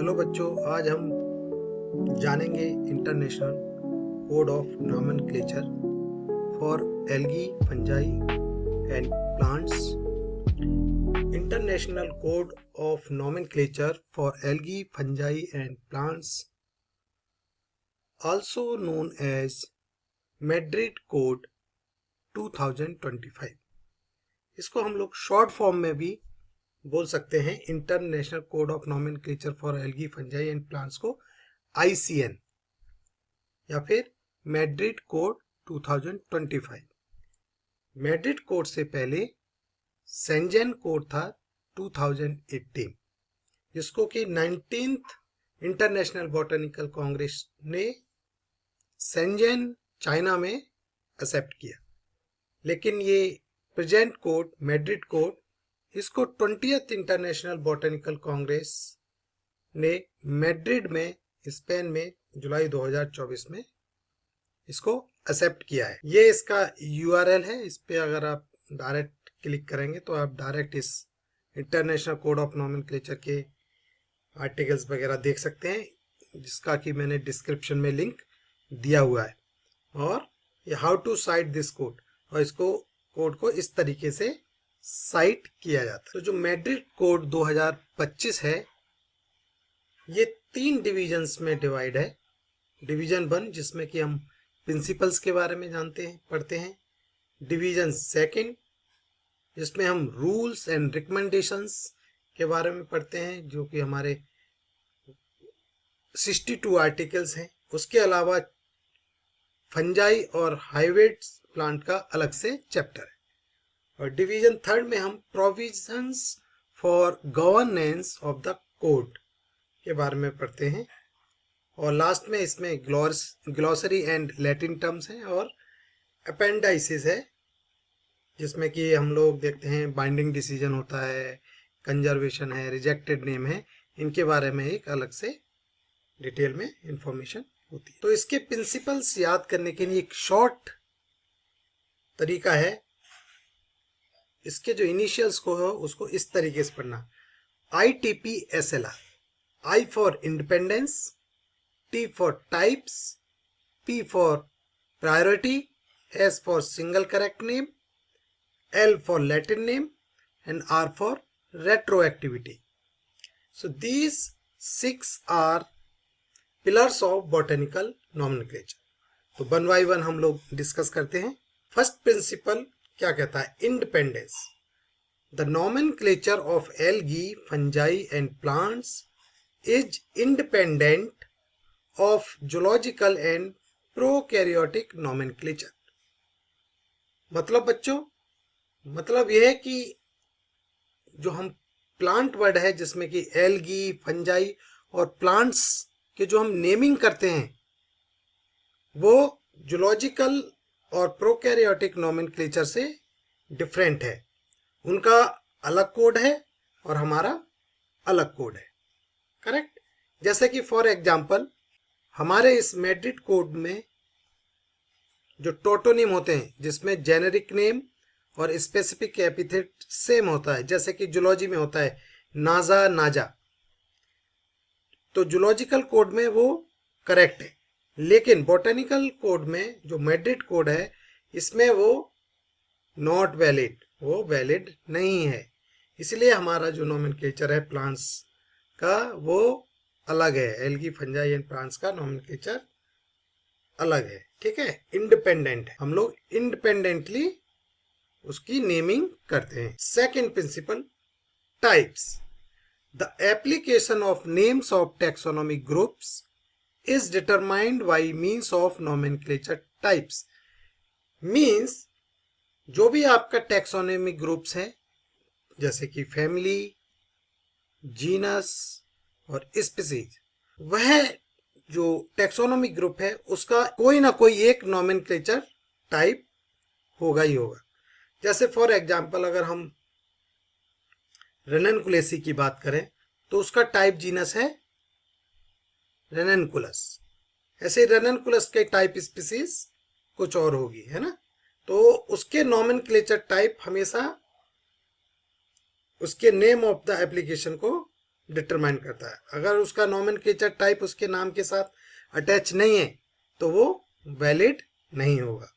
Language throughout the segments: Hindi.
हेलो बच्चों, आज हम जानेंगे international code of nomenclature for algae, fungi and plants. International code of nomenclature for algae, fungi and plants, also known as Madrid code 2025। इसको हम लोग शॉर्ट फॉर्म में भी बोल सकते हैं, international code of nomenclature for algae, fungi and plants को ICN या फिर मैड्रिड कोड 2025। मैड्रिड कोड से पहले शेंजन कोड था 2018, जिसको कि 19th इंटरनेशनल बॉटनिकल कांग्रेस ने शेंजन चाइना में एक्सेप्ट किया। लेकिन ये प्रेजेंट कोड मैड्रिड कोड, इसको 20th इंटरनेशनल बॉटनिकल कांग्रेस ने मैड्रिड में स्पेन में जुलाई 2024 में इसको एक्सेप्ट किया है। ये इसका URL है। इस पे अगर आप डायरेक्ट क्लिक करेंगे तो आप डायरेक्ट इस इंटरनेशनल कोड ऑफ नॉमेनक्लेचर के आर्टिकल्स वगैरह देख सकते हैं, जिसका कि मैंने डिस्क्रिप्शन में लिंक दिया हुआ है। और ये how to cite this code, और इसको कोड को इस तरीके से साइट किया जाता है। तो जो मैड्रिड कोड 2025 है, ये 3 डिविजन्स में डिवाइड है। डिवीजन 1, जिसमें कि हम प्रिंसिपल्स के बारे में जानते हैं, पढ़ते हैं। डिवीजन 2, जिसमें हम रूल्स एंड रिकमेंडेशंस के बारे में पढ़ते हैं, जो कि हमारे 62 आर्टिकल्स हैं। उसके अलावा फंजाई और हाइब्रिड्स प्लांट का अलग से चैप्टर है। और डिवीजन 3 में हम provisions for governance of the code के बारे में पढ़ते हैं। और लास्ट में इसमें ग्लॉसरी एंड लैटिन टर्म्स हैं और अपेंडाइसिस है, जिसमें कि हम लोग देखते हैं बाइंडिंग डिसीजन होता है, कंजर्वेशन है, रिजेक्टेड नेम है। इनके बारे में एक अलग से डिटेल में इंफॉर्मेशन होती है। तो इसके प्रिंसिपल्स याद करने के लिए एक शॉर्ट तरीका है। इसके जो इनिशियल्स को है उसको इस तरीके से पढ़ना: ITPSLR, I for independence, T for types, P for priority, S for single correct name, L for Latin name and R for retroactivity. So these 6 are pillars of botanical nomenclature। तो 1 by 1 हम लोग डिस्कस करते हैं। फर्स्ट प्रिंसिपल क्या कहता है? Independence. The nomenclature of algae, fungi and plants is independent of zoological and prokaryotic nomenclature. मतलब बच्चों, मतलब यह है कि जो हम प्लांट वर्ड है, जिसमें कि एल्गी, फंजाई और प्लांट्स के जो हम नेमिंग करते हैं, वो जूलॉजिकल और प्रोकैरियोटिक नॉमेनक्लेचर से डिफरेंट है। उनका अलग कोड है और हमारा अलग कोड है। करेक्ट? जैसे कि फॉर एग्जांपल हमारे इस मैड्रिड कोड में जो टोटोनिम होते हैं, जिसमें जेनेरिक नेम और स्पेसिफिक एपिथेट सेम होता है, जैसे कि जूलॉजी में होता है नाजा, नाजा, तो जूलॉजिकल कोड में वो करेक्ट है। लेकिन बॉटनिकल कोड में जो मैड्रिड कोड है, इसमें वो नॉट वैलिड, वो वैलिड नहीं है। इसलिए हमारा जो नॉमेनक्लेचर है प्लांट्स का, वो अलग है। एल्गी, फंजाई एंड प्लांट्स का नॉमेनक्लेचर अलग है। ठीक है? इंडिपेंडेंट है। हम लोग इंडिपेंडेंटली उसकी नेमिंग करते हैं। Second principle, types. The application of names of taxonomic groups is determined by means of nomenclature types। means जो भी आपका टैक्सोनॉमिक ग्रुप्स है, जैसे कि फैमिली, जीनस और स्पीसीज, वह जो टैक्सोनॉमिक ग्रुप है उसका कोई ना कोई एक नॉमेनक्लेचर टाइप होगा ही होगा। जैसे फॉर एग्जांपल अगर हम रेननकुलेसी की बात करें तो उसका टाइप जीनस है रेननकुलस। ऐसे रेननकुलस के टाइप स्पीसीज कुछ और होगी, है ना? तो उसके नॉमेनक्लेचर टाइप हमेशा उसके नेम ऑफ द एप्लीकेशन को डिटरमाइन करता है। अगर उसका नॉमेनक्लेचर टाइप उसके नाम के साथ अटैच नहीं है तो वो वैलिड नहीं होगा।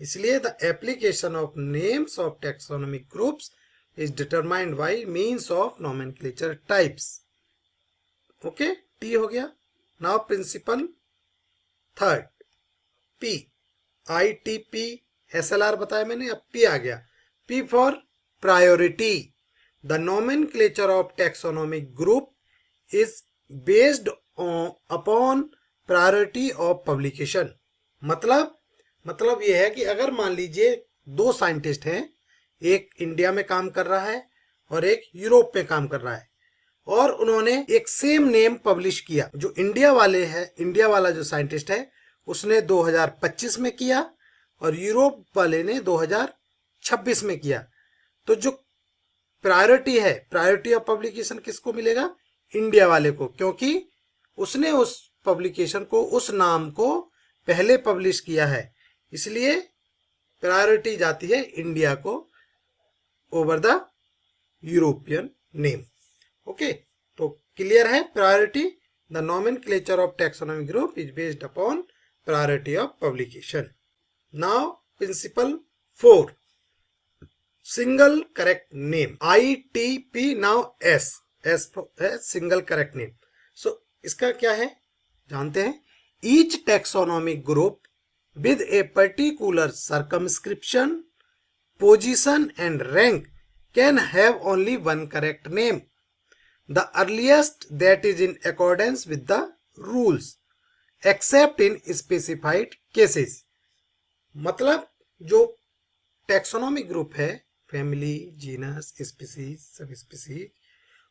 इसलिए the application of names of taxonomic groups is determined by means of nomenclature types. Okay, T हो गया। Now principle third, P, I T P SLR बताया मैंने, अब पी आ गया। P for priority. The nomenclature of taxonomic group is based upon priority of publication. मतलब यह है कि अगर मान लीजिए दो साइंटिस्ट हैं, एक इंडिया में काम कर रहा है और एक यूरोप में काम कर रहा है, और उन्होंने एक सेम नेम पब्लिश किया। जो इंडिया वाला जो साइंटिस्ट है उसने 2025 में किया और यूरोप वाले ने 2026 में किया। तो जो प्रायोरिटी है, प्रायोरिटी ऑफ पब्लिकेशन किसको मिलेगा? इंडिया वाले को, क्योंकि उसने उस पब्लिकेशन को, उस नाम को पहले पब्लिश किया है, इसलिए प्रायोरिटी जाती है इंडिया को over the European name. Okay, तो क्लियर है priority. The nomenclature of taxonomic group is based upon priority of publication. Now principle 4, single correct name, ITP। Now S है सिंगल करेक्ट नेम। सो इसका क्या है जानते हैं। Each taxonomic group with a particular circumscription, position and rank can have only one correct name, the earliest that is in accordance with the rules, except in specified cases। मतलब जो टैक्सोनॉमिक ग्रुप है, family, genus, species, sub species,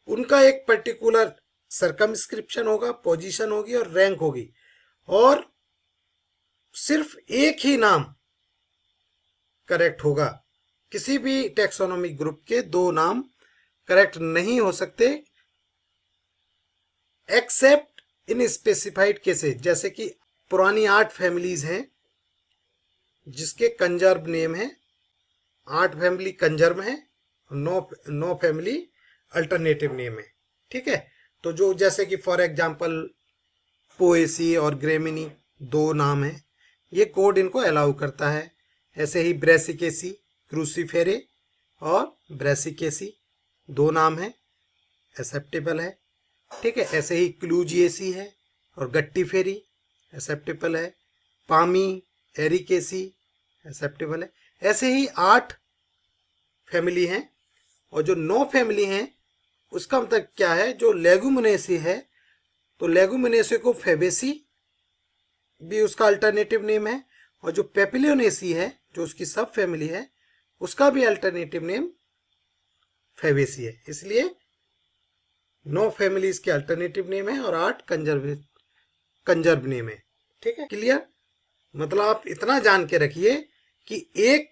उनका एक पर्टिकुलर सर्कमस्क्रिप्शन होगा, पोजीशन होगी और रैंक होगी, और सिर्फ एक ही नाम करेक्ट होगा। किसी भी टैक्सोनॉमिक ग्रुप के दो नाम करेक्ट नहीं हो सकते, एक्सेप्ट इन स्पेसिफाइड केसेस। जैसे कि पुरानी 8 फैमिलीज हैं जिसके कंजर्व नेम है, 8 फैमिली कंजर्व है, 9 फैमिली अल्टरनेटिव नेम है। ठीक है, तो जो जैसे कि फॉर एग्जांपल पोएसी और ग्रेमिनी 2 नाम है, ये कोड इनको अलाउ करता है। ऐसे ही ब्रेसिकेसी, क्रूसीफेरे और ब्रेसिकेसी 2 नाम है, एक्सेप्टेबल है। ठीक है, ऐसे ही क्लूजिएसी है और गट्टीफेरी एक्सेप्टेबल है। पामी, एरिकेसी एक्सेप्टेबल है। ऐसे ही 8 फैमिली हैं, और जो 9 फैमिली हैं उसका मतलब क्या है, जो लेगुमिनेसी है तो लेगुमिनेसी को फेबेसी भी उसका अल्टरनेटिव नेम है, और जो पेपिलियोनेसी है जो उसकी सब फैमिली है उसका भी अल्टरनेटिव नेम फेबेसी है। इसलिए 9 फैमिलीज के अल्टरनेटिव नेम है और 8 कंजर्व नेम है। ठीक है, क्लियर। मतलब आप इतना जान के रखिए कि एक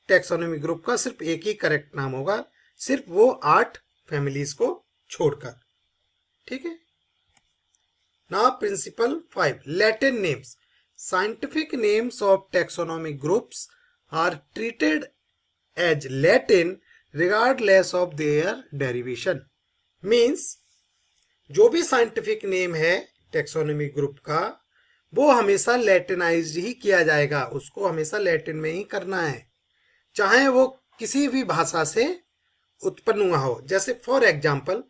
टैक्सोनॉमिक ग्रुप का सिर्फ एक ही करेक्ट नाम होगा, सिर्फ वो 8 फैमिलीज को छोड़कर। ठीक है। Now principle 5, Latin names. Scientific names of taxonomic groups are treated as Latin regardless of their derivation. Means जो भी साइंटिफिक नेम है टैक्सोनॉमिक ग्रुप का वो हमेशा लैटिनाइज्ड ही किया जाएगा, उसको हमेशा लैटिन में ही करना है, चाहे वो किसी भी भाषा से उत्पन्न हुआ हो। जैसे फॉर एग्जाम्पल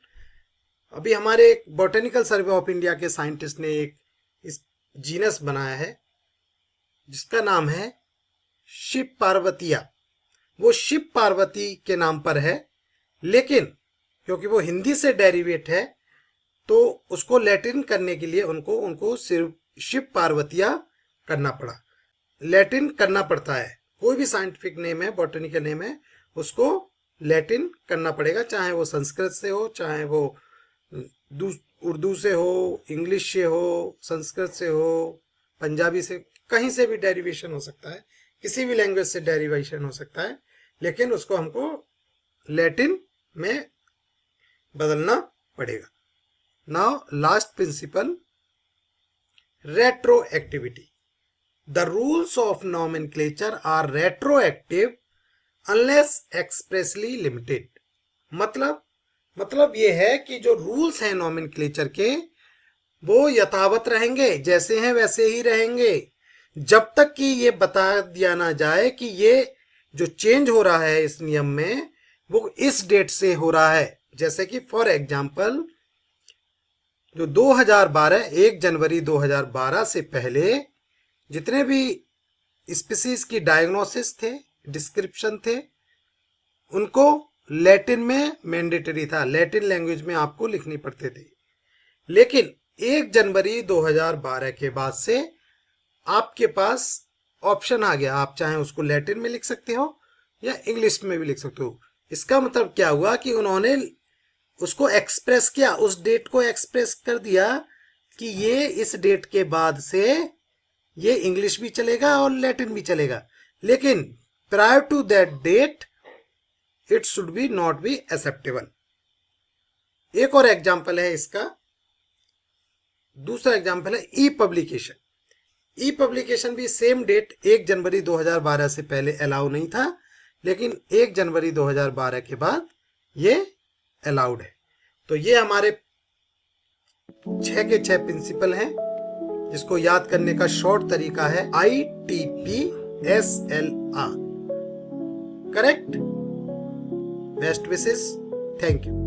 अभी हमारे एक बॉटेनिकल सर्वे ऑफ इंडिया के साइंटिस्ट ने एक इस जीनस बनाया है जिसका नाम है शिव पार्वतिया। वो शिव पार्वती के नाम पर है, लेकिन क्योंकि वो हिंदी से डेरिवेट है तो उसको लैटिन करने के लिए उनको सिर्फ शिव पार्वतिया करना पड़ा। लैटिन करना पड़ता है, कोई भी साइंटिफिक नेम है, बॉटेनिकल नेम है, उसको लैटिन करना पड़ेगा, चाहे वो संस्कृत से हो, चाहे वो उर्दू से हो, इंग्लिश से हो, संस्कृत से हो, पंजाबी से, कहीं से भी डेरिवेशन हो सकता है, किसी भी लैंग्वेज से डेरिवेशन हो सकता है, लेकिन उसको हमको लैटिन में बदलना पड़ेगा। Now last principle, retroactivity. The rules of nomenclature are retroactive unless expressly limited. मतलब मतलब ये है कि जो रूल्स हैं नॉमेनक्लेचर के वो यथावत रहेंगे, जैसे हैं वैसे ही रहेंगे, जब तक कि ये बता दिया ना जाए कि ये जो चेंज हो रहा है इस नियम में वो इस डेट से हो रहा है। जैसे कि फॉर एग्जांपल जो 2012 1 जनवरी 2012 से पहले जितने भी स्पीसीज की डायग्नोसिस थे, डिस्क्रिप्शन थे, उनको लैटिन में मैंडेटरी था, लैटिन लैंग्वेज में आपको लिखनी पड़ते थे। लेकिन 1 जनवरी 2012 के बाद से आपके पास ऑप्शन आ गया, आप चाहे उसको लैटिन में लिख सकते हो या इंग्लिश में भी लिख सकते हो। इसका मतलब क्या हुआ कि उन्होंने उसको एक्सप्रेस किया, उस डेट को एक्सप्रेस कर दिया कि ये इस डेट के बाद से ये इंग्लिश भी चलेगा और लैटिन भी चलेगा, लेकिन prior to that date it should be not be acceptable. एक और एग्जाम्पल है इसका, दूसरा एग्जाम्पल है ई पब्लिकेशन। ई पब्लिकेशन भी सेम डेट 1 जनवरी 2012 से पहले अलाउ नहीं था, लेकिन 1 जनवरी 2012 के बाद ये अलाउड है। तो ये हमारे 6 के 6 प्रिंसिपल हैं, जिसको याद करने का शॉर्ट तरीका है ITPSLR। Correct? Best wishes, thank you.